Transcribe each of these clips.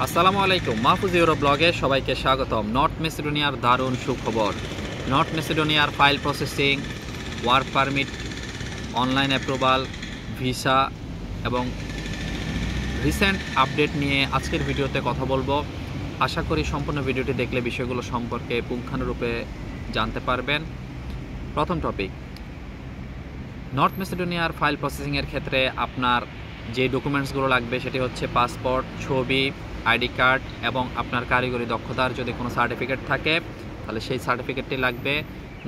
আসসালামু আলাইকুম, মাহফুজ ইউরো ব্লগে সবাইকে স্বাগতম। নর্থ মেসিডোনিয়ার দারুণ সুখবর। নর্থ মেসিডোনিয়ার file processing, work permit, online approval, visa এবং রিসেন্ট আপডেট নিয়ে আজকের ভিডিওতে কথা বলবো। আশা করি সম্পূর্ণ ভিডিওটি দেখলে বিষয়গুলো সম্পর্কে পুঙ্খানুরূপে জানতে পারবেন। প্রথম টপিক, নর্থ মেসিডোনিয়ার ফাইল প্রসেসিংয়ের ক্ষেত্রে আপনার যে ডকুমেন্টসগুলো লাগবে সেটি হচ্ছে পাসপোর্ট, ছবি, আইডি কার্ড এবং আপনার কারিগরি দক্ষতার যদি কোনো সার্টিফিকেট থাকে তাহলে সেই সার্টিফিকেটটি লাগবে।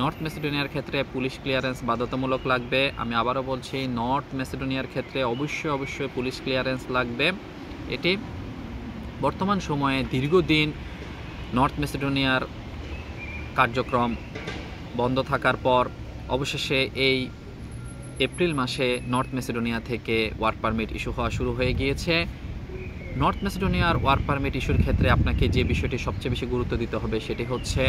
নর্থ মেসিডোনিয়ার ক্ষেত্রে পুলিশ ক্লিয়ারেন্স বাধ্যতামূলক লাগবে। আমি আবারও বলছি, নর্থ মেসিডোনিয়ার ক্ষেত্রে অবশ্যই পুলিশ ক্লিয়ারেন্স লাগবে। এটি বর্তমান সময়ে দীর্ঘদিন নর্থ মেসিডোনিয়ার কার্যক্রম বন্ধ থাকার পর অবশেষে এই এপ্রিল মাসে নর্থ মেসিডোনিয়া থেকে ওয়ার্ক পারমিট ইস্যু হওয়া শুরু হয়ে গিয়েছে। নর্থ মেসিডোনিয়ার ওয়ার্ক পারমিট ইস্যুর ক্ষেত্রে আপনাকে যে বিষয়টি সবচেয়ে বেশি গুরুত্ব দিতে হবে সেটি হচ্ছে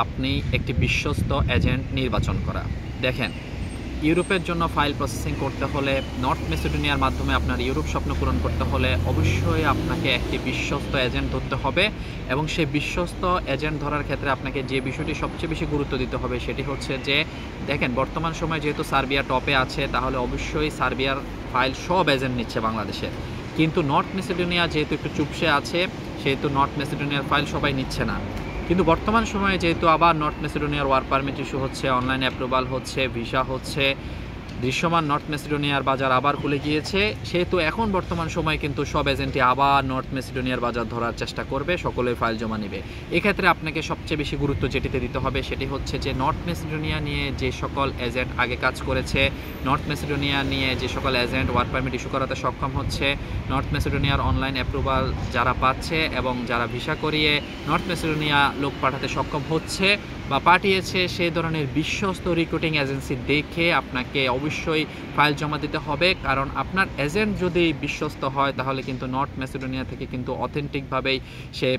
আপনি একটি বিশ্বস্ত এজেন্ট নির্বাচন করা। দেখেন, ইউরোপের জন্য ফাইল প্রসেসিং করতে হলে, নর্থ মেসিডোনিয়ার মাধ্যমে আপনার ইউরোপ স্বপ্ন পূরণ করতে হলে অবশ্যই আপনাকে একটি বিশ্বস্ত এজেন্ট ধরতে হবে এবং সেই বিশ্বস্ত এজেন্ট ধরার ক্ষেত্রে আপনাকে যে বিষয়টি সবচেয়ে বেশি গুরুত্ব দিতে হবে সেটি হচ্ছে যে, দেখেন বর্তমান সময়ে যেহেতু সার্বিয়া টপে আছে তাহলে অবশ্যই সার্বিয়ার ফাইল সব এজেন্ট নিচ্ছে বাংলাদেশে, কিন্তু নর্থ মেসিডোনিয়া যেহেতু একটু চুপসে আছে সেহেতু নর্থ মেসিডোনিয়ার ফাইল সবাই নিচ্ছে না। কিন্তু বর্তমান সময়ে যেহেতু আবার নর্থ মেসিডোনিয়ার ওয়ার্ক পারমিট ইস্যু হচ্ছে, অনলাইন অ্যাপ্রুভাল হচ্ছে, ভিসা হচ্ছে, দৃশ্যমান নর্থ মেসিডোনিয়ার বাজার আবার খুলে গিয়েছে, সেহেতু এখন বর্তমান সময়ে কিন্তু সব এজেন্টই আবার নর্থ মেসিডোনিয়ার বাজার ধরার চেষ্টা করবে, সকলের ফাইল জমা নেবে। এক্ষেত্রে আপনাকে সবচেয়ে বেশি গুরুত্ব যেটিতে দিতে হবে সেটি হচ্ছে যে নর্থ মেসিডোনিয়া নিয়ে যে সকল এজেন্ট আগে কাজ করেছে, নর্থ মেসিডোনিয়া নিয়ে যে সকল এজেন্ট ওয়ার্ক পারমিট ইস্যু করাতে সক্ষম হচ্ছে, নর্থ মেসিডোনিয়ার অনলাইন অ্যাপ্রুভাল যারা পাচ্ছে এবং যারা ভিসা করিয়ে নর্থ মেসিডোনিয়া লোক পাঠাতে সক্ষম হচ্ছে বা পাঠিয়েছে, সেই ধরনের বিশ্বস্ত রিক্রুটিং এজেন্সি দেখে আপনাকে অবশ্যই ফাইল জমা দিতে হবে। কারণ আপনার এজেন্ট যদি বিশ্বস্ত হয় তাহলে কিন্তু নর্থ মেসিডোনিয়া থেকে কিন্তু অথেন্টিকভাবেই সে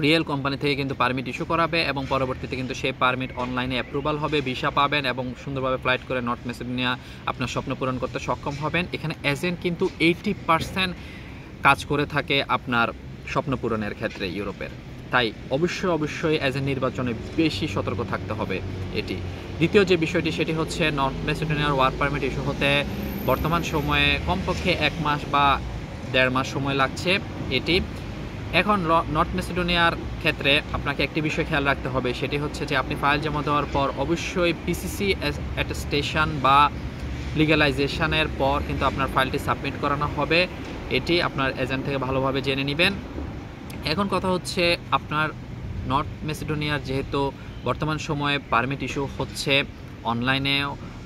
রিয়েল কোম্পানি থেকে কিন্তু পারমিট ইস্যু করাবে এবং পরবর্তীতে কিন্তু সেই পারমিট অনলাইনে অ্যাপ্রুভাল হবে, ভিসা পাবেন এবং সুন্দরভাবে ফ্লাইট করে নর্থ মেসিডোনিয়া আপনার স্বপ্ন পূরণ করতে সক্ষম হবেন। এখানে এজেন্ট কিন্তু 80% কাজ করে থাকে আপনার স্বপ্ন পূরণের ক্ষেত্রে ইউরোপের। তাই অবশ্যই এজেন্ট নির্বাচনে বেশি সতর্ক থাকতে হবে। এটি দ্বিতীয় যে বিষয়টি সেটি হচ্ছে নর্থ মেসিডোনিয়ার ওয়ার্ক পারমিট ইস্যু হতে বর্তমান সময়ে কমপক্ষে 1 মাস বা 1.5 মাস সময় লাগছে। এটি এখন নর্থ মেসিডোনিয়ার ক্ষেত্রে আপনাকে একটি বিষয় খেয়াল রাখতে হবে, সেটি হচ্ছে যে আপনি ফাইল জমা দেওয়ার পর অবশ্যই পিসিসি অ্যাটেস্টেশন বা লিগ্যালাইজেশনের পর কিন্তু আপনার ফাইলটি সাবমিট করানো হবে। এটি আপনার এজেন্ট থেকে ভালোভাবে জেনে নেবেন। এখন কথা হচ্ছে, আপনার নর্থ মেসিডোনিয়ার যেহেতু বর্তমান সময়ে পারমিট ইস্যু হচ্ছে,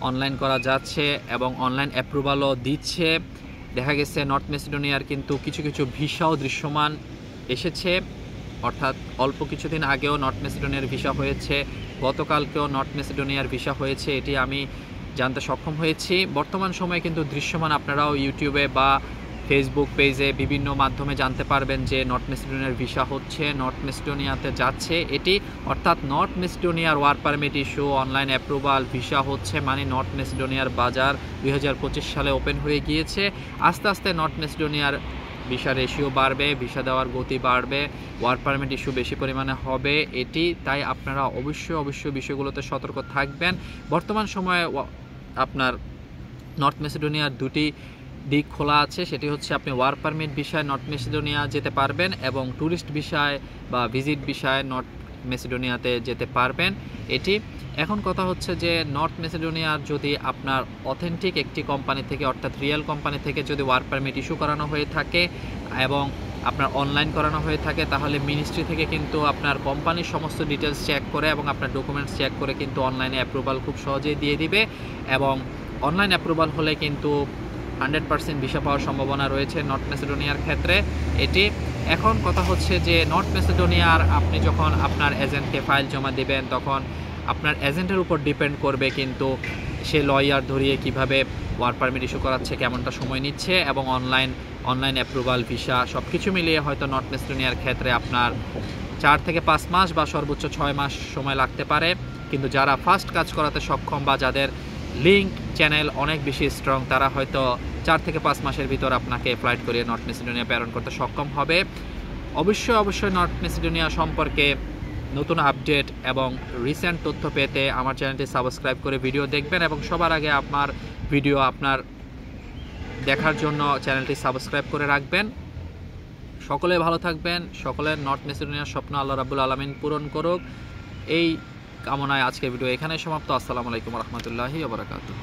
অনলাইন করা যাচ্ছে এবং অনলাইন অ্যাপ্রুভালও দিচ্ছে। দেখা গেছে নর্থ মেসিডোনিয়ার কিন্তু কিছু ভিসাও দৃশ্যমান এসেছে, অর্থাৎ অল্প কিছুদিন আগেও নর্থ মেসিডোনিয়ার ভিসা হয়েছে, গতকালকেও নর্থ মেসিডোনিয়ার ভিসা হয়েছে, এটি আমি জানতে সক্ষম হয়েছি। বর্তমান সময়ে কিন্তু দৃশ্যমান আপনারাও ইউটিউবে বা ফেসবুক পেজে বিভিন্ন মাধ্যমে জানতে পারবেন যে নর্থ মেসিডোনিয়ার ভিসা হচ্ছে, নর্থ মেসিডোনিয়াতে যাচ্ছে। এটি অর্থাৎ নর্থ মেসিডোনিয়ার work permit issue, online approval, visa হচ্ছে মানে নর্থ মেসিডোনিয়ার বাজার 2025 সালে ওপেন হয়ে গিয়েছে। আস্তে আস্তে নর্থ মেসিডোনিয়ার ভিসা রেশিও বাড়বে, ভিসা দেওয়ার গতি বাড়বে, ওয়ার্ক পারমিট ইস্যু বেশি পরিমাণে হবে। এটি তাই আপনারা অবশ্যই বিষয়গুলোতে সতর্ক থাকবেন। বর্তমান সময়ে আপনার নর্থ মেসিডোনিয়ার দুটি দিক খোলা আছে, সেটি হচ্ছে আপনি ওয়ার্ক পারমিট ভিসায় নর্থ মেসিডোনিয়া যেতে পারবেন এবং ট্যুরিস্ট ভিসায় বা ভিজিট ভিসায় নর্থ মেসিডোনিয়াতে যেতে পারবেন। এটি এখন কথা হচ্ছে যে নর্থ মেসিডোনিয়ার যদি আপনার অথেন্টিক একটি কোম্পানি থেকে অর্থাৎ রিয়েল কোম্পানি থেকে যদি ওয়ার্ক পারমিট ইস্যু করানো হয়ে থাকে এবং আপনার অনলাইন করানো হয়ে থাকে তাহলে মিনিস্ট্রি থেকে কিন্তু আপনার কোম্পানির সমস্ত ডিটেলস চেক করে এবং আপনার ডকুমেন্টস চেক করে কিন্তু অনলাইনে অ্যাপ্রুভাল খুব সহজেই দিয়ে দিবে এবং অনলাইন অ্যাপ্রুভাল হলে কিন্তু 100% ভিসা পাওয়ার সম্ভাবনা রয়েছে নর্থ মেসিডোনিয়ার ক্ষেত্রে। এটি এখন কথা হচ্ছে যে নর্থ মেসিডোনিয়ার আপনি যখন আপনার এজেন্টকে ফাইল জমা দেবেন তখন আপনার এজেন্টের উপর ডিপেন্ড করবে কিন্তু সে লয়ার ধরিয়ে কিভাবে ওয়ার্ক পারমিট ইস্যু করাচ্ছে, কেমনটা সময় নিচ্ছে এবং অনলাইন অ্যাপ্রুভাল, ভিসা সব কিছু মিলিয়ে হয়তো নর্থ মেসিডোনিয়ার ক্ষেত্রে আপনার 4 থেকে 5 মাস বা সর্বোচ্চ 6 মাস সময় লাগতে পারে। কিন্তু যারা ফার্স্ট কাজ করাতে সক্ষম বা যাদের লিঙ্ক চ্যানেল অনেক বেশি স্ট্রং তারা হয়তো 4 থেকে 5 মাসের ভিতর আপনাকে ফ্লাইট করিয়ে নর্থ মেসিডোনিয়া প্রেরণ করতে সক্ষম হবে। অবশ্যই নর্থ মেসিডোনিয়া সম্পর্কে নতুন আপডেট এবং রিসেন্ট তথ্য পেতে আমার চ্যানেলটি সাবস্ক্রাইব করে ভিডিও দেখবেন এবং সবার আগে আপনার ভিডিও আপনার দেখার জন্য চ্যানেলটি সাবস্ক্রাইব করে রাখবেন। সকলে ভালো থাকবেন, সকলের নর্থ মেসিডোনিয়ার স্বপ্ন আল্লাহ রাব্বুল আলামিন পূরণ করুক। এই কামনায় আজকের ভিডিও এখানেই সমাপ্ত। আসসালামু আলাইকুম ওয়া রাহমাতুল্লাহি ওয়া বারাকাতুহু।